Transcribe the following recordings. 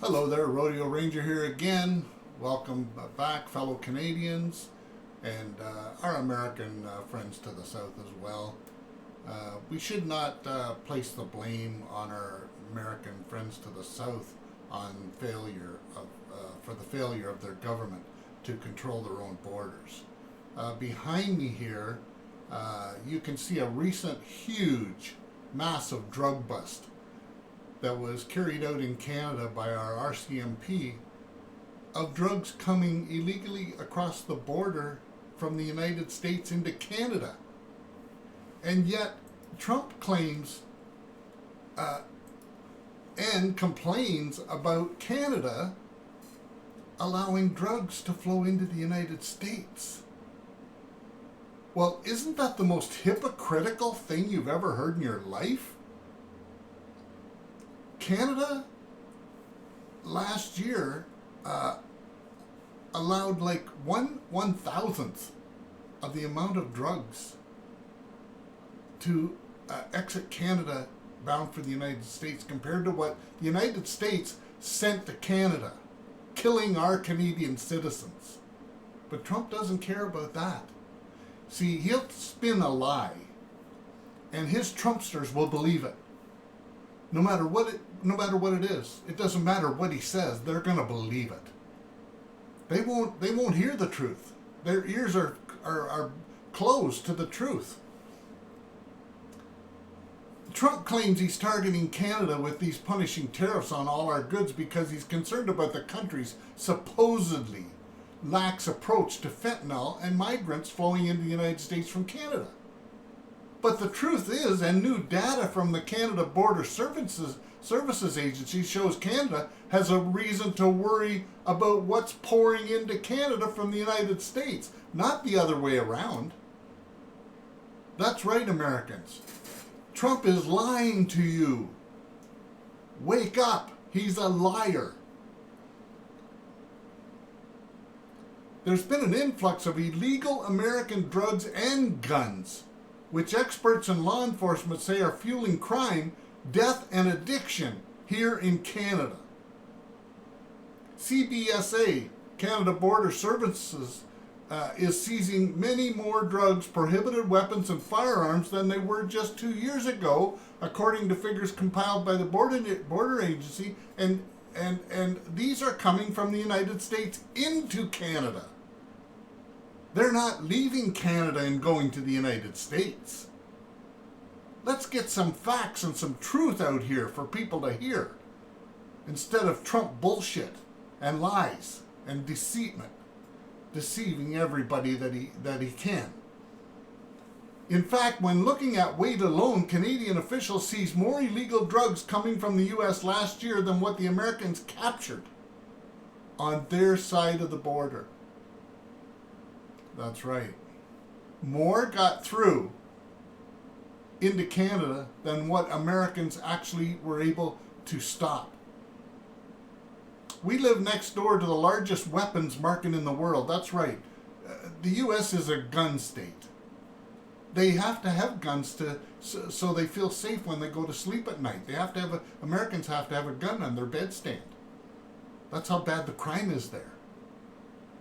Hello there, Rodeo Ranger here again. Welcome back, fellow Canadians and our American friends to the south as well. We should not place the blame on our American friends to the south on for the failure of their government to control their own borders. Behind me here, you can see a recent huge, massive drug bust that was carried out in Canada by our RCMP of drugs coming illegally across the border from the United States into Canada. And yet Trump claims and complains about Canada allowing drugs to flow into the United States. Well, isn't that the most hypocritical thing you've ever heard in your life? Canada last year allowed like 1/1000th of the amount of drugs to exit Canada bound for the United States compared to what the United States sent to Canada, killing our Canadian citizens. But Trump doesn't care about that. See, he'll spin a lie, and his Trumpsters will believe it. No matter what it is, it doesn't matter what he says. They're going to believe it. They won't hear the truth. Their ears are closed to the truth. Trump claims he's targeting Canada with these punishing tariffs on all our goods because he's concerned about the country's supposedly lax approach to fentanyl and migrants flowing into the United States from Canada. But the truth is, and new data from the Canada Border Services Agency shows Canada has a reason to worry about what's pouring into Canada from the United States, not the other way around. That's right, Americans. Trump is lying to you. Wake up. He's a liar. There's been an influx of illegal American drugs and guns, which experts in law enforcement say are fueling crime, death, and addiction here in Canada. CBSA, Canada Border Services, is seizing many more drugs, prohibited weapons, and firearms than they were just 2 years ago, according to figures compiled by the Border Agency, and these are coming from the United States into Canada. They're not leaving Canada and going to the United States. Let's get some facts and some truth out here for people to hear, instead of Trump bullshit and lies and deceiving everybody that he can. In fact, when looking at weight alone, Canadian officials seized more illegal drugs coming from the U.S. last year than what the Americans captured on their side of the border. That's right. More got through into Canada than what Americans actually were able to stop. We live next door to the largest weapons market in the world. That's right. The U.S. is a gun state. They have to have guns so they feel safe when they go to sleep at night. Americans have to have a gun on their bedstand. That's how bad the crime is there.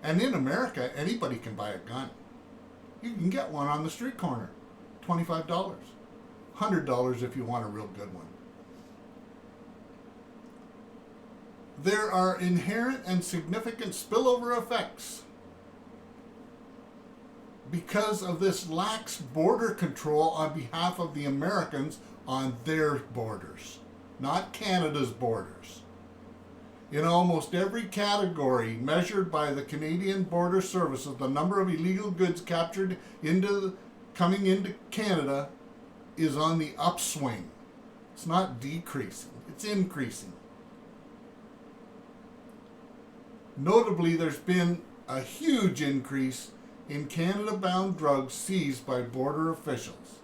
And in America, anybody can buy a gun. You can get one on the street corner, $25, $100 if you want a real good one. There are inherent and significant spillover effects because of this lax border control on behalf of the Americans on their borders, not Canada's borders. In almost every category measured by the Canadian Border Services, the number of illegal goods captured coming into Canada is on the upswing. It's not decreasing, it's increasing. Notably, there's been a huge increase in Canada-bound drugs seized by border officials.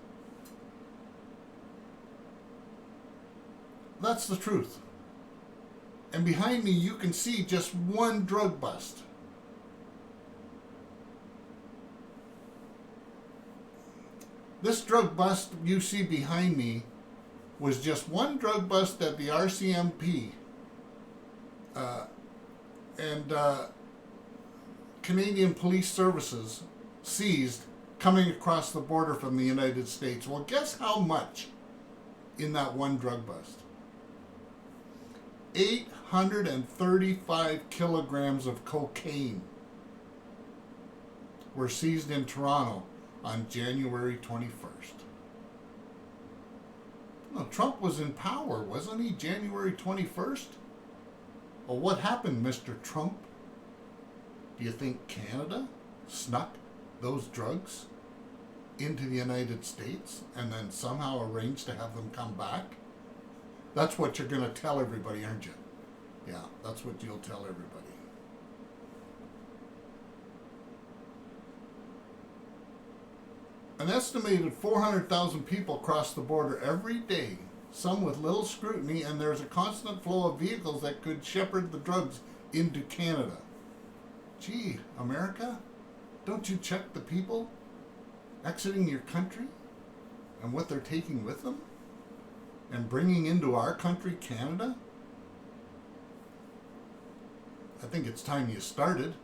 That's the truth. And behind me, you can see just one drug bust. This drug bust you see behind me was just one drug bust that the RCMP and Canadian Police Services seized coming across the border from the United States. Well, guess how much in that one drug bust? 835 kilograms of cocaine were seized in Toronto on January 21st. No, Trump was in power, wasn't he? January 21st? Well, what happened, Mr. Trump? Do you think Canada snuck those drugs into the United States and then somehow arranged to have them come back? That's what you're going to tell everybody, aren't you? Yeah, that's what you'll tell everybody. An estimated 400,000 people cross the border every day, some with little scrutiny, and there's a constant flow of vehicles that could shepherd the drugs into Canada. Gee, America, don't you check the people exiting your country and what they're taking with them and bringing into our country, Canada? I think it's time you started.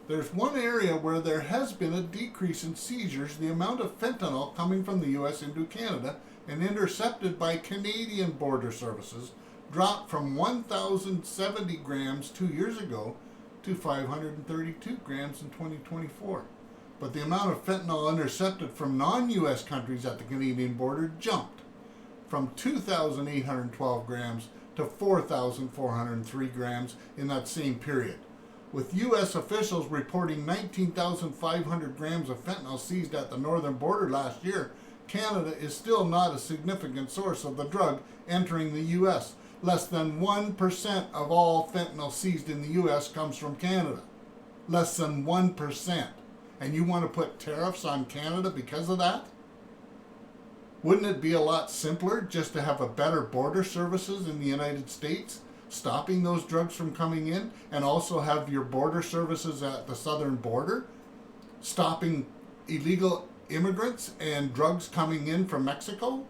There's one area where there has been a decrease in seizures, the amount of fentanyl coming from the U.S. into Canada and intercepted by Canadian border services dropped from 1,070 grams 2 years ago to 532 grams in 2024. But the amount of fentanyl intercepted from non-U.S. countries at the Canadian border jumped from 2,812 grams to 4,403 grams in that same period, with U.S. officials reporting 19,500 grams of fentanyl seized at the northern border last year. Canada is still not a significant source of the drug entering the U.S. Less than 1% of all fentanyl seized in the U.S. comes from Canada. Less than 1%. And you want to put tariffs on Canada because of that? Wouldn't it be a lot simpler just to have a better border services in the United States, stopping those drugs from coming in, and also have your border services at the southern border, stopping illegal immigrants and drugs coming in from Mexico?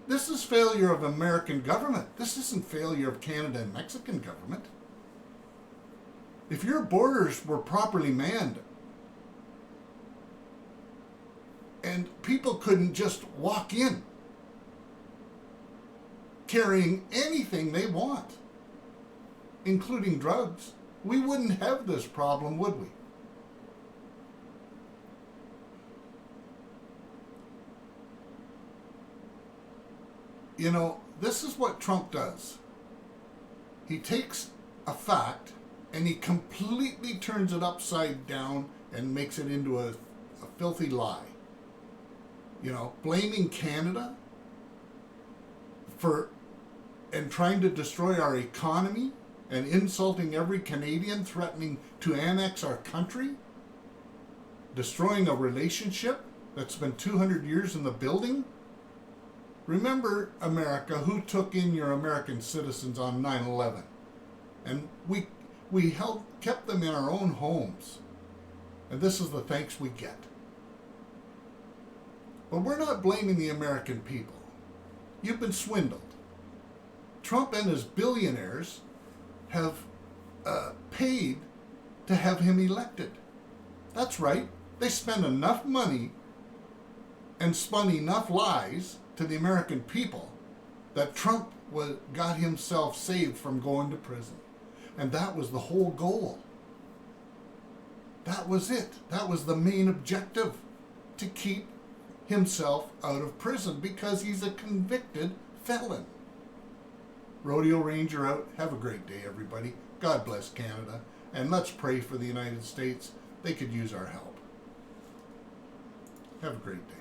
This is failure of American government. This isn't failure of Canada and Mexican government. If your borders were properly manned and people couldn't just walk in carrying anything they want, including drugs, we wouldn't have this problem, would we? You know, this is what Trump does. He takes a fact and he completely turns it upside down and makes it into a filthy lie. You know, blaming Canada for and trying to destroy our economy and insulting every Canadian, threatening to annex our country, destroying a relationship that's been 200 years in the building. Remember, America, who took in your American citizens on 9/11, and we kept them in our own homes, and this is the thanks we get. But we're not blaming the American people. You've been swindled. Trump and his billionaires have paid to have him elected. That's right. They spent enough money and spun enough lies to the American people that Trump got himself saved from going to prison. And that was the whole goal. That was it. That was the main objective, to keep himself out of prison because he's a convicted felon. Rodeo Ranger out. Have a great day, everybody. God bless Canada. And let's pray for the United States. They could use our help. Have a great day.